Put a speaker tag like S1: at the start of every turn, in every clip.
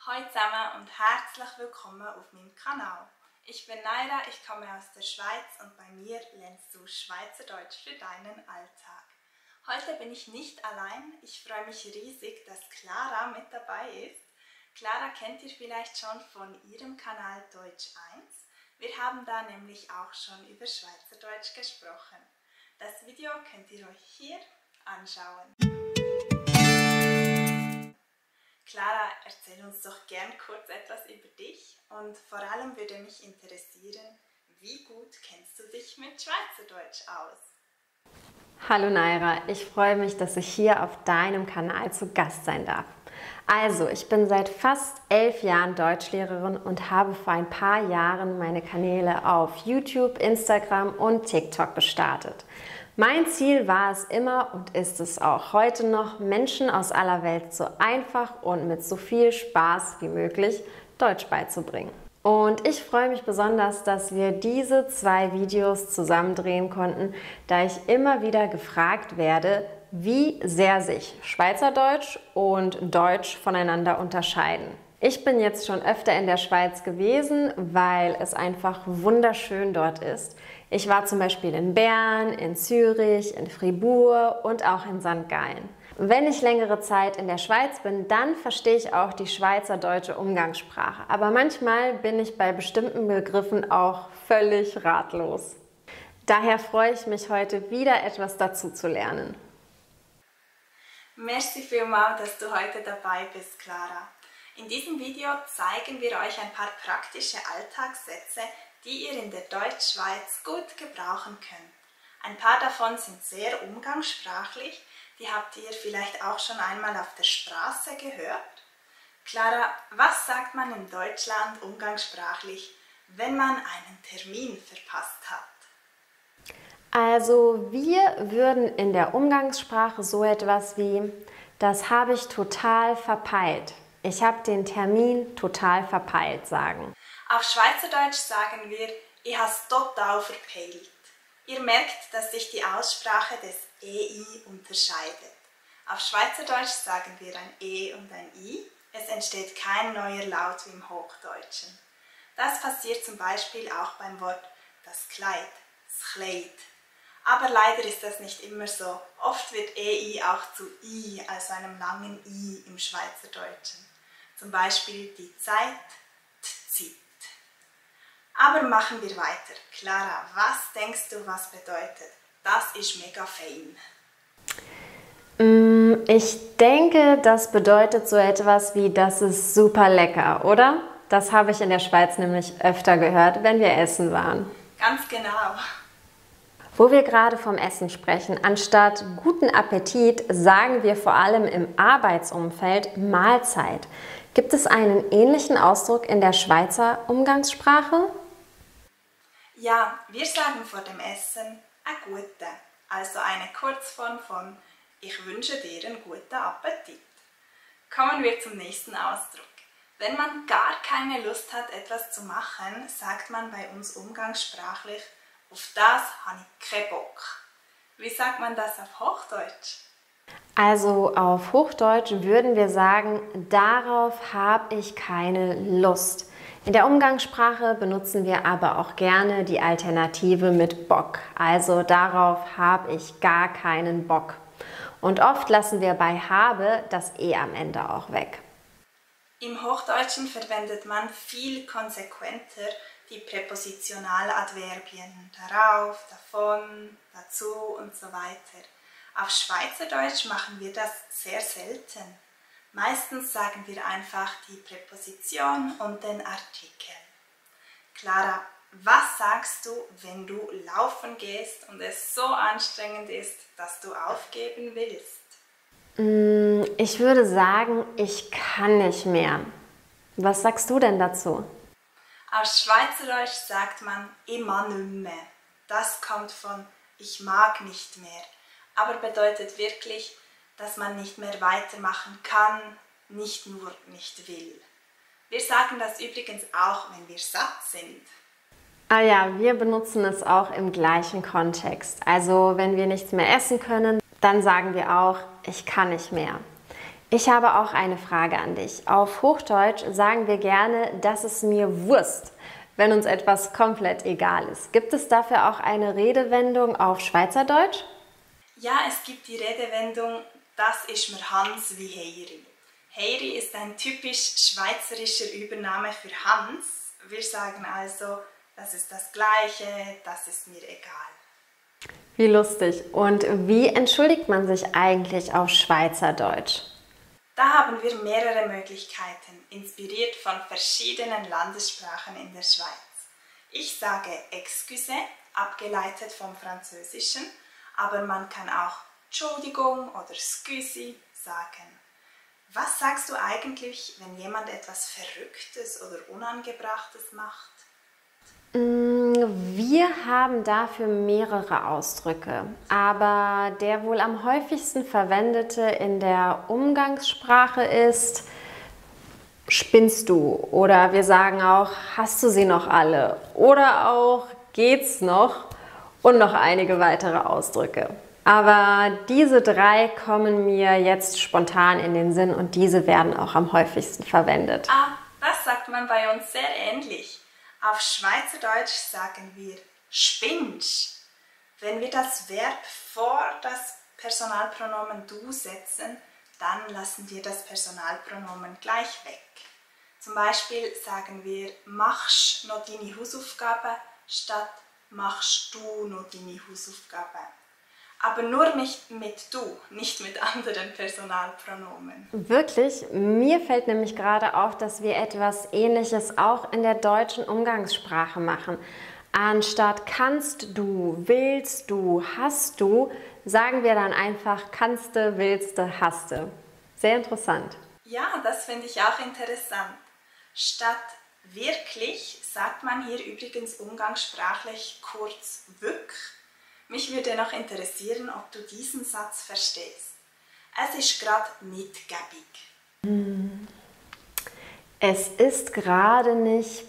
S1: Hallo zusammen und herzlich willkommen auf meinem Kanal. Ich bin Naira, ich komme aus der Schweiz und bei mir lernst du Schweizerdeutsch für deinen Alltag. Heute bin ich nicht allein, ich freue mich riesig, dass Clara mit dabei ist. Clara kennt ihr vielleicht schon von ihrem Kanal Deutsch 1. Wir haben da nämlich auch schon über Schweizerdeutsch gesprochen. Das Video könnt ihr euch hier anschauen. Clara, erzähl uns doch gern kurz etwas über dich und vor allem würde mich interessieren, wie gut kennst du dich mit Schweizerdeutsch aus?
S2: Hallo Naira, ich freue mich, dass ich hier auf deinem Kanal zu Gast sein darf. Also, ich bin seit fast 11 Jahren Deutschlehrerin und habe vor ein paar Jahren meine Kanäle auf YouTube, Instagram und TikTok gestartet. Mein Ziel war es immer und ist es auch heute noch, Menschen aus aller Welt so einfach und mit so viel Spaß wie möglich Deutsch beizubringen. Und ich freue mich besonders, dass wir diese 2 Videos zusammen drehen konnten, da ich immer wieder gefragt werde, wie sehr sich Schweizerdeutsch und Deutsch voneinander unterscheiden. Ich bin jetzt schon öfter in der Schweiz gewesen, weil es einfach wunderschön dort ist. Ich war zum Beispiel in Bern, in Zürich, in Fribourg und auch in St. Gallen. Wenn ich längere Zeit in der Schweiz bin, dann verstehe ich auch die schweizerdeutsche Umgangssprache. Aber manchmal bin ich bei bestimmten Begriffen auch völlig ratlos. Daher freue ich mich heute wieder etwas dazu zu lernen.
S1: Merci vielmals, dass du heute dabei bist, Clara. In diesem Video zeigen wir euch ein paar praktische Alltagssätze, die ihr in der Deutschschweiz gut gebrauchen könnt. Ein paar davon sind sehr umgangssprachlich, die habt ihr vielleicht auch schon einmal auf der Straße gehört. Clara, was sagt man in Deutschland umgangssprachlich, wenn man einen Termin verpasst hat?
S2: Also wir würden in der Umgangssprache so etwas wie, das habe ich total verpeilt. Ich habe den Termin total verpeilt sagen.
S1: Auf Schweizerdeutsch sagen wir, ich habe es total verpeilt. Ihr merkt, dass sich die Aussprache des EI unterscheidet. Auf Schweizerdeutsch sagen wir ein E und ein I. Es entsteht kein neuer Laut wie im Hochdeutschen. Das passiert zum Beispiel auch beim Wort das Kleid, das Kleid. Aber leider ist das nicht immer so. Oft wird EI auch zu I, also einem langen I im Schweizerdeutschen. Zum Beispiel die Zeit, die Zeit. Aber machen wir weiter. Clara, was denkst du, was bedeutet? Das ist mega fein.
S2: Ich denke, das bedeutet so etwas wie, das ist super lecker, oder? Das habe ich in der Schweiz nämlich öfter gehört, wenn wir essen waren.
S1: Ganz genau.
S2: Wo wir gerade vom Essen sprechen, anstatt guten Appetit sagen wir vor allem im Arbeitsumfeld Mahlzeit. Gibt es einen ähnlichen Ausdruck in der Schweizer Umgangssprache?
S1: Ja, wir sagen vor dem Essen «a gute», also eine Kurzform von «ich wünsche dir einen guten Appetit». Kommen wir zum nächsten Ausdruck. Wenn man gar keine Lust hat, etwas zu machen, sagt man bei uns umgangssprachlich «auf das habe ich keinen Bock». Wie sagt man das auf Hochdeutsch?
S2: Also auf Hochdeutsch würden wir sagen, darauf habe ich keine Lust. In der Umgangssprache benutzen wir aber auch gerne die Alternative mit Bock. Also darauf habe ich gar keinen Bock. Und oft lassen wir bei habe das E am Ende auch weg.
S1: Im Hochdeutschen verwendet man viel konsequenter die Präpositionaladverbien darauf, davon, dazu und so weiter. Auf Schweizerdeutsch machen wir das sehr selten. Meistens sagen wir einfach die Präposition und den Artikel. Clara, was sagst du, wenn du laufen gehst und es so anstrengend ist, dass du aufgeben willst?
S2: Ich würde sagen, ich kann nicht mehr. Was sagst du denn dazu?
S1: Auf Schweizerdeutsch sagt man «immer nimmer». Das kommt von «ich mag nicht mehr», aber bedeutet wirklich, dass man nicht mehr weitermachen kann, nicht nur nicht will. Wir sagen das übrigens auch, wenn wir satt sind.
S2: Ah ja, wir benutzen es auch im gleichen Kontext. Also wenn wir nichts mehr essen können, dann sagen wir auch, ich kann nicht mehr. Ich habe auch eine Frage an dich. Auf Hochdeutsch sagen wir gerne, dass es mir Wurst, wenn uns etwas komplett egal ist. Gibt es dafür auch eine Redewendung auf Schweizerdeutsch?
S1: Ja, es gibt die Redewendung, das ist mir Hans wie Heiri. Heiri ist ein typisch schweizerischer Übername für Hans. Wir sagen also, das ist das Gleiche, das ist mir egal.
S2: Wie lustig. Und wie entschuldigt man sich eigentlich auf Schweizerdeutsch?
S1: Da haben wir mehrere Möglichkeiten, inspiriert von verschiedenen Landessprachen in der Schweiz. Ich sage Excuse, abgeleitet vom Französischen, aber man kann auch Entschuldigung oder Scusi sagen. Was sagst du eigentlich, wenn jemand etwas Verrücktes oder Unangebrachtes macht?
S2: Wir haben dafür mehrere Ausdrücke, aber der wohl am häufigsten verwendete in der Umgangssprache ist spinnst du, oder wir sagen auch hast du sie noch alle oder auch geht's noch und noch einige weitere Ausdrücke. Aber diese 3 kommen mir jetzt spontan in den Sinn und diese werden auch am häufigsten verwendet.
S1: Ah, das sagt man bei uns sehr ähnlich. Auf Schweizerdeutsch sagen wir spinnst. Wenn wir das Verb vor das Personalpronomen du setzen, dann lassen wir das Personalpronomen gleich weg. Zum Beispiel sagen wir machst noch deine Hausaufgaben statt machst du noch deine Hausaufgaben. Aber nur nicht mit du, nicht mit anderen Personalpronomen.
S2: Wirklich? Mir fällt nämlich gerade auf, dass wir etwas Ähnliches auch in der deutschen Umgangssprache machen. Anstatt kannst du, willst du, hast du, sagen wir dann einfach kannst du, willst du, hast du. Sehr interessant.
S1: Ja, das finde ich auch interessant. Statt wirklich sagt man hier übrigens umgangssprachlich kurz wück. Mich würde noch interessieren, ob du diesen Satz verstehst. Es ist gerade nicht gäbig.
S2: Es ist gerade nicht...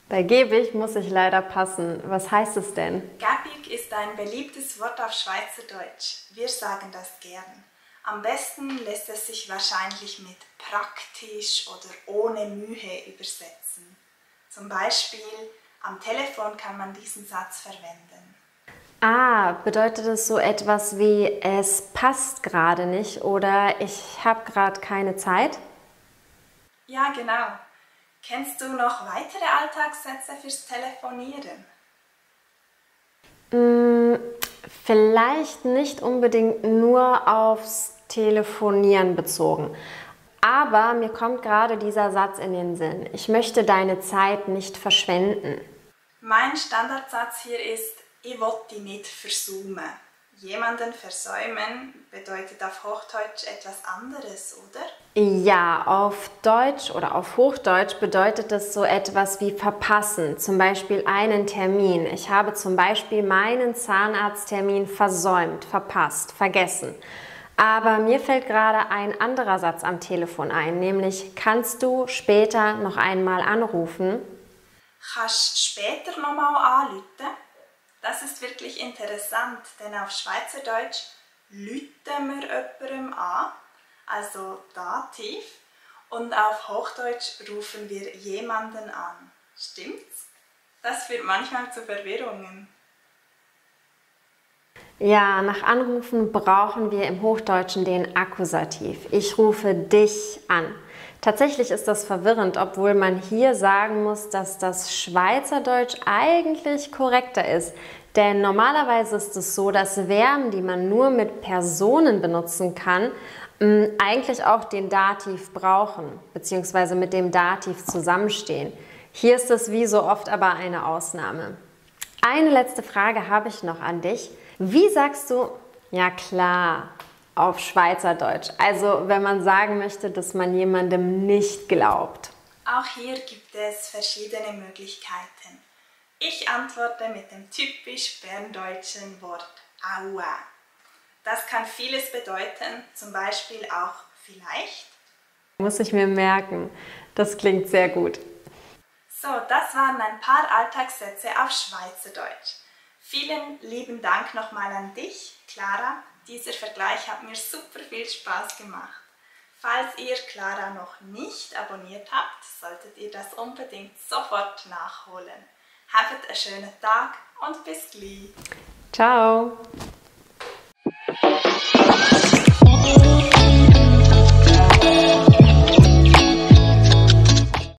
S2: Bei gebig muss ich leider passen. Was heißt es denn?
S1: Gäbig ist ein beliebtes Wort auf Schweizerdeutsch. Wir sagen das gern. Am besten lässt es sich wahrscheinlich mit praktisch oder ohne Mühe übersetzen. Zum Beispiel am Telefon kann man diesen Satz verwenden.
S2: Ah, bedeutet es so etwas wie es passt gerade nicht oder ich habe gerade keine Zeit?
S1: Ja, genau. Kennst du noch weitere Alltagssätze fürs Telefonieren?
S2: Vielleicht nicht unbedingt nur aufs Telefonieren bezogen. Aber mir kommt gerade dieser Satz in den Sinn. Ich möchte deine Zeit nicht verschwenden.
S1: Mein Standardsatz hier ist, ich will dich nicht versäumen. Jemanden versäumen bedeutet auf Hochdeutsch etwas anderes, oder?
S2: Ja, auf Deutsch oder auf Hochdeutsch bedeutet es so etwas wie verpassen, zum Beispiel einen Termin. Ich habe zum Beispiel meinen Zahnarzttermin versäumt, verpasst, vergessen. Aber mir fällt gerade ein anderer Satz am Telefon ein, nämlich kannst du später noch einmal anrufen?
S1: Kannst du später nochmal anrufen? Das ist wirklich interessant, denn auf Schweizerdeutsch lüten wir jemandem an, also Dativ, und auf Hochdeutsch rufen wir jemanden an. Stimmt's? Das führt manchmal zu Verwirrungen.
S2: Ja, nach Anrufen brauchen wir im Hochdeutschen den Akkusativ. Ich rufe dich an. Tatsächlich ist das verwirrend, obwohl man hier sagen muss, dass das Schweizerdeutsch eigentlich korrekter ist. Denn normalerweise ist es so, dass Verben, die man nur mit Personen benutzen kann, eigentlich auch den Dativ brauchen, beziehungsweise mit dem Dativ zusammenstehen. Hier ist es wie so oft aber eine Ausnahme. Eine letzte Frage habe ich noch an dich. Wie sagst du, ja klar, auf Schweizerdeutsch? Also wenn man sagen möchte, dass man jemandem nicht glaubt.
S1: Auch hier gibt es verschiedene Möglichkeiten. Ich antworte mit dem typisch berndeutschen Wort aua. Das kann vieles bedeuten, zum Beispiel auch vielleicht.
S2: Muss ich mir merken. Das klingt sehr gut.
S1: So, das waren ein paar Alltagssätze auf Schweizerdeutsch. Vielen lieben Dank nochmal an dich, Clara. Dieser Vergleich hat mir super viel Spaß gemacht. Falls ihr Clara noch nicht abonniert habt, solltet ihr das unbedingt sofort nachholen. Habt einen schönen Tag und bis gleich.
S2: Ciao!